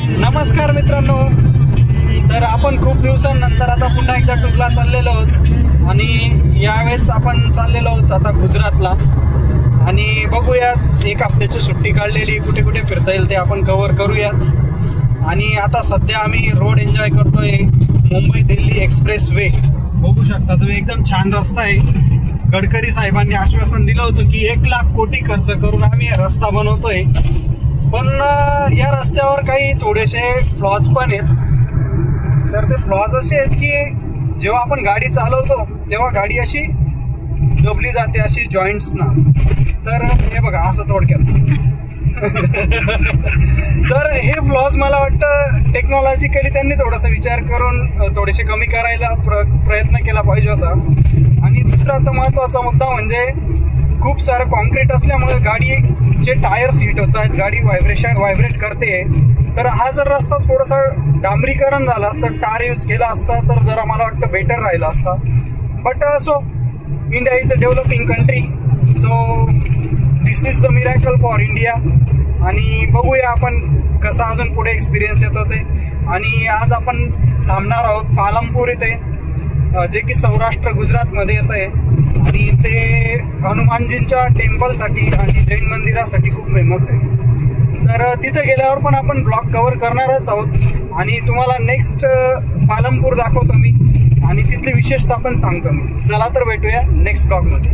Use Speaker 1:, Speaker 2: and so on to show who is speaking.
Speaker 1: नमस्कार मित्रांनो, तर आपण खूप दिवसांनंतर आता पुन्हा एकदा टूरला चाललेलो आहोत आणि यावेळेस आपण चाललेलो आहोत आता गुजरातला. आणि बघूयात, एक हफ्त्याची सुट्टी काढलेली, कुठे कुठे फिरता येईल ते आपण कव्हर करूयाच. आणि आता सध्या आम्ही रोड एन्जॉय करतोय, मुंबई दिल्ली एक्सप्रेस वे. बघू शकता तुम्ही, एकदम छान रस्ता आहे. गडकरी साहेबांनी आश्वासन दिलं होतं की 1,00,000 कोटी खर्च करून आम्ही रस्ता बनवतोय, पण या रस्त्यावर काही थोडेसे फ्लॉज पण आहेत. तर ते फ्लॉज असे आहेत की जेव्हा आपण गाडी चालवतो तेव्हा गाडी अशी दबली जाते, अशी जॉईंट्सना. तर हे बघा असं थोडक्यात. तर हे फ्लॉज मला वाटतं टेक्नॉलॉजिकली त्यांनी थोडासा विचार करून थोडेसे कमी करायला प्रयत्न केला पाहिजे होता. आणि दुसरा तर महत्त्वाचा मुद्दा म्हणजे खूप सारं कॉन्क्रीट असल्यामुळे गाडीचे टायर्स हिट होत आहेत, गाडी व्हायब्रेट करते. तर हा जर रस्ता थोडासा डांबरीकरण झाला असता, टार यूज केला असता, तर जरा मला वाटतं बेटर राहिला असता. But so India is a developing country, so this is the miracle for India. आणि बघूया आपण कसा अजून पुढे एक्सपिरियन्स येतो ते. आणि आज आपण थांबणार आहोत पालमपूर इथे, जे की सौराष्ट्र गुजरातमध्ये येतं आहे. आणि ते हनुमानजींच्या टेम्पलसाठी आणि जैन मंदिरासाठी खूप फेमस आहे. तर तिथे गेल्यावर पण आपण ब्लॉग कव्हर करणारच आहोत आणि तुम्हाला नेक्स्ट पालमपूर दाखवतो मी आणि तिथली विशेषता पण सांगतो मी. चला तर भेटूया नेक्स्ट ब्लॉगमध्ये.